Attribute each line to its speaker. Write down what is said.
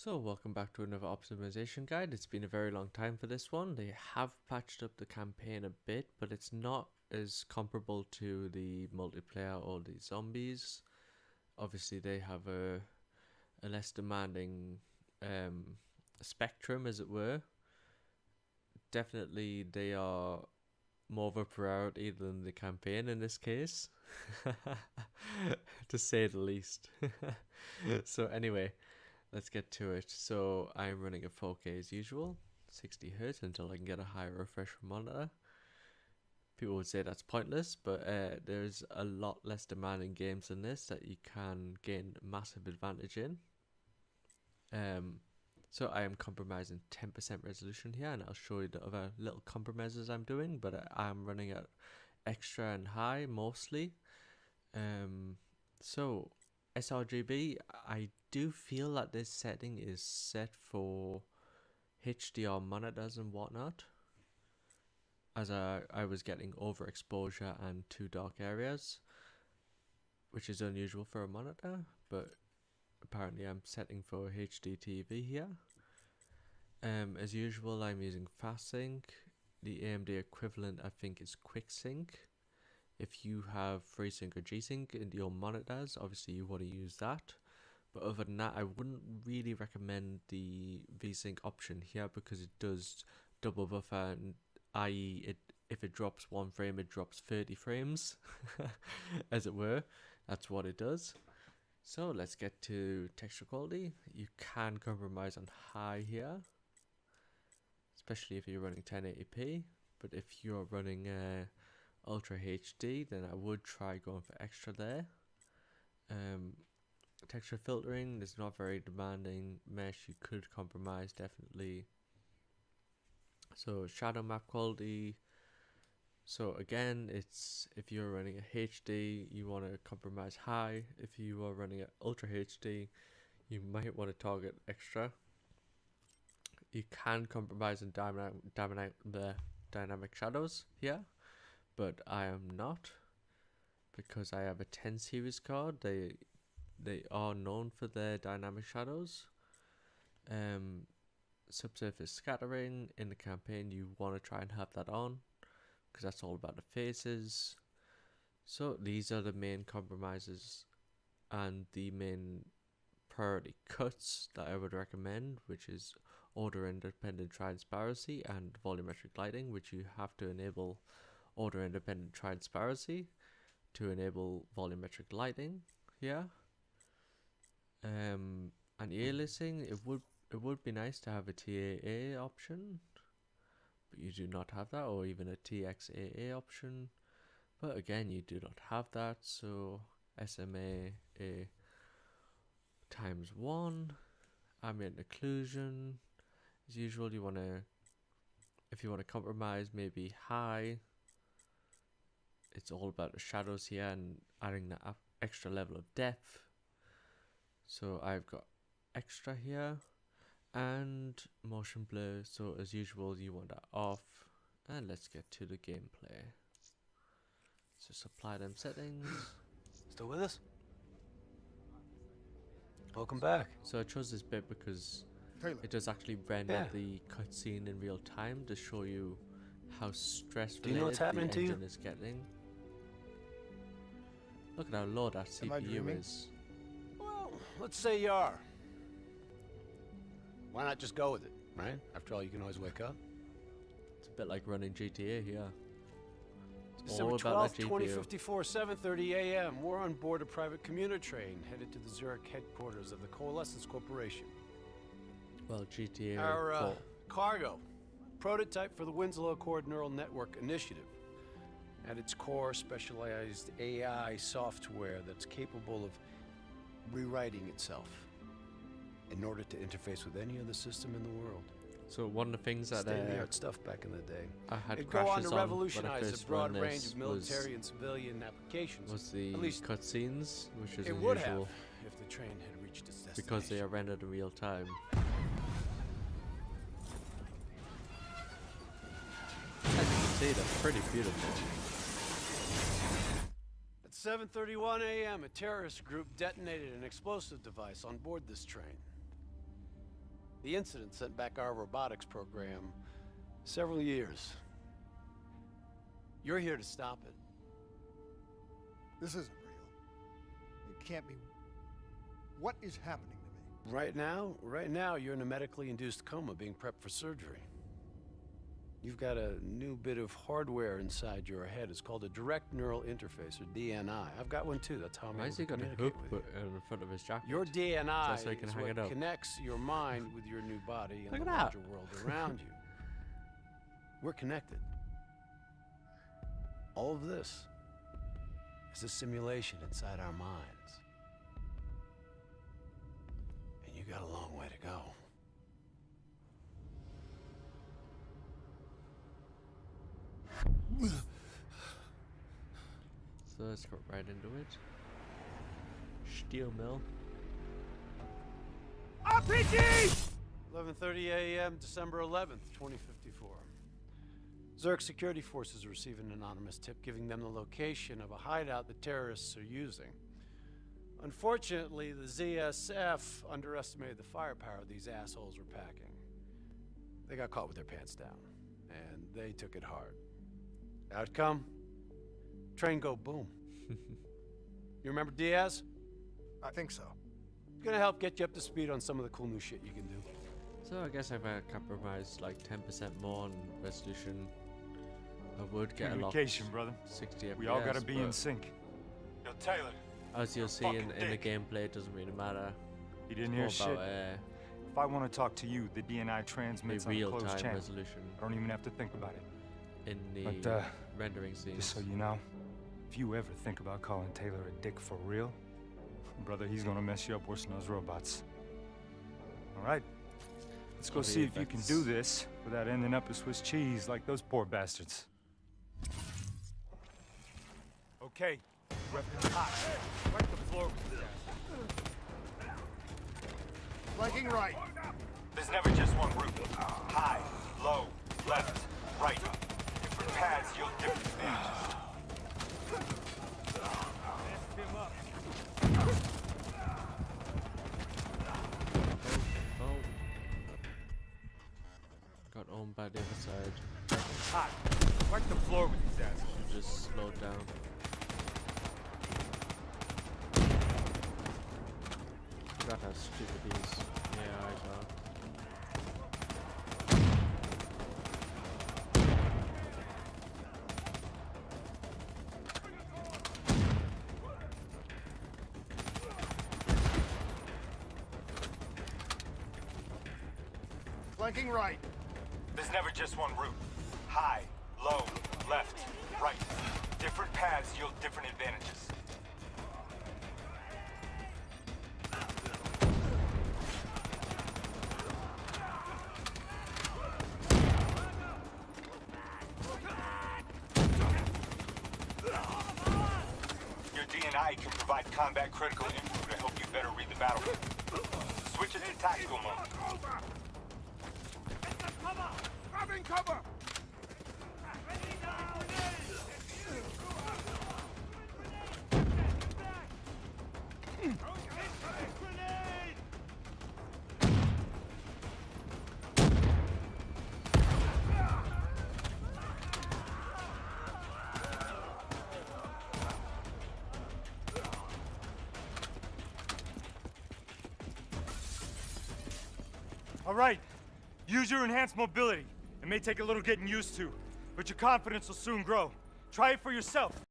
Speaker 1: So welcome back to another optimization guide. It's been a very long time for this one. They have patched up the campaign a bit, but it's not as comparable to the multiplayer or the zombies. Obviously they have a less demanding spectrum, as it were. Definitely they are more of a priority than the campaign in this case, to say the least. So anyway, let's get to it. So I'm running at 4K as usual, 60 Hz until I can get a higher refresh monitor. People would say that's pointless, but there's a lot less demanding games than this that you can gain massive advantage in. So I am compromising 10% resolution here, and I'll show you the other little compromises I'm doing, but I'm running at extra and high mostly. So sRGB, I do feel that this setting is set for HDR monitors and whatnot, as I was getting overexposure and too dark areas, which is unusual for a monitor, but apparently I'm setting for HD TV here. As usual, I'm using FastSync. The AMD equivalent I think is QuickSync. If you have FreeSync or G-Sync in your monitors, obviously you want to use that. But other than that, I wouldn't really recommend the VSync option here, because it does double buffer, and i.e. if it drops one frame, it drops 30 frames, as it were. That's what it does. So let's get to texture quality. You can compromise on high here, especially if you're running 1080p. But if you're running Ultra HD, then I would try going for extra there. Texture filtering is not very demanding. Mesh, you could compromise definitely. So shadow map quality. So again, it's if you're running a HD, you want to compromise high. If you are running a Ultra HD, you might want to target extra. You can compromise in dynamic shadows here, but I am not, because I have a 10 series card. They are known for their dynamic shadows. Subsurface scattering in the campaign, you want to try and have that on, because that's all about the faces. So these are the main compromises and the main priority cuts that I would recommend, which is order independent transparency and volumetric lighting, which you have to enable order independent transparency to enable volumetric lighting here. And aliasing, it would be nice to have a TAA option, but you do not have that, or even a TXAA option, but again you do not have that. So SMA A times 1, ambient occlusion. As usual, you want to, if you want to compromise, maybe high. It's all about the shadows here and adding that extra level of depth. So I've got extra here, and motion blur. So as usual, you want that off. And let's get to the gameplay. So apply them settings.
Speaker 2: Still with us? Welcome back.
Speaker 1: So I chose this bit because it does actually render the cutscene in real time to show you how stressful the engine is getting. Look at how low that CPU is.
Speaker 2: Well, let's say you are. Why not just go with it, right? After all, you can always wake up.
Speaker 1: It's a bit like running GTA here.
Speaker 2: December 12th, 2054, 7:30 a.m. We're on board a private commuter train headed to the Zurich headquarters of the Coalescence Corporation.
Speaker 1: Well, GTA.
Speaker 2: Our cargo, prototype for the Winslow Accord Neural Network Initiative. At its core, specialized AI software that's capable of rewriting itself in order to interface with any other system in the world.
Speaker 1: So one of the things that
Speaker 2: state-of-the-art stuff back in the day.
Speaker 1: I had
Speaker 2: It'd go on to revolutionize
Speaker 1: a
Speaker 2: broad range of military and civilian applications.
Speaker 1: Was the cutscenes, which is
Speaker 2: it
Speaker 1: unusual.
Speaker 2: would have if the train had reached its destination.
Speaker 1: Because they are rendered in real time. As you can see, they're pretty beautiful.
Speaker 2: At 7:31 a.m., a terrorist group detonated an explosive device on board this train. The incident sent back our robotics program several years. You're here to stop it.
Speaker 3: This isn't real. It can't be. What is happening to me?
Speaker 2: Right now, you're in a medically induced coma being prepped for surgery. You've got a new bit of hardware inside your head. It's called a direct neural interface, or DNI. I've got one too. That's how I'm
Speaker 1: Why
Speaker 2: able
Speaker 1: has he
Speaker 2: to
Speaker 1: got a
Speaker 2: communicate
Speaker 1: hook
Speaker 2: with you.
Speaker 1: in front of his jacket?
Speaker 2: Your DNI
Speaker 1: so he can
Speaker 2: is
Speaker 1: hang
Speaker 2: what
Speaker 1: it up.
Speaker 2: connects your mind with your new body and
Speaker 1: Look
Speaker 2: the
Speaker 1: at that.
Speaker 2: larger world around you. We're connected. All of this is a simulation inside our minds. And you got a long way to go.
Speaker 1: So let's go right into it. Steel mill.
Speaker 2: RPG! 11:30 a.m., December 11th, 2054. Zurich security forces receive an anonymous tip giving them the location of a hideout the terrorists are using. Unfortunately, the ZSF underestimated the firepower these assholes were packing. They got caught with their pants down, and they took it hard. Outcome? Train go boom. You remember Diaz?
Speaker 3: I think so.
Speaker 2: It's gonna help get you up to speed on some of the cool new shit you can do.
Speaker 1: So I guess if I compromise like 10% more on resolution, I would get a lot.
Speaker 4: Communication, brother.
Speaker 1: 60 FPS.
Speaker 4: We all gotta be in
Speaker 1: but
Speaker 4: sync. Yo, Taylor.
Speaker 1: as you'll see in the gameplay, it doesn't really matter.
Speaker 4: You didn't
Speaker 1: It's
Speaker 4: hear
Speaker 1: more
Speaker 4: shit.
Speaker 1: about
Speaker 4: If I want to talk to you, the DNI transmits on a closed
Speaker 1: real-time
Speaker 4: channel.
Speaker 1: resolution
Speaker 4: I don't even have to think about it.
Speaker 1: in the
Speaker 4: But,
Speaker 1: rendering scenes.
Speaker 4: Just so you know, if you ever think about calling Taylor a dick for real, brother, he's gonna mess you up worse than those robots. All right, let's go see if you can do this without ending up a Swiss cheese like those poor bastards. Okay, weapons hot. Wipe the floor with this ass.
Speaker 3: Flanking right.
Speaker 4: There's never just one route. High, low, left, right. Different paths yield different advantages.
Speaker 1: Oh. Got owned by the other side.
Speaker 4: Hot. Wipe the floor with these asses.
Speaker 1: Should just slow down. Forgot how stupid these AIs are.
Speaker 3: Flanking right.
Speaker 4: There's never just one route. High, low, left, right. Different paths yield different advantages. Your DNI can provide combat critical info to help you better read the battlefield. Switch it to tactical mode.
Speaker 3: Grabbing cover.
Speaker 4: All right, use your enhanced mobility. It may take a little getting used to, but your confidence will soon grow. Try it for yourself.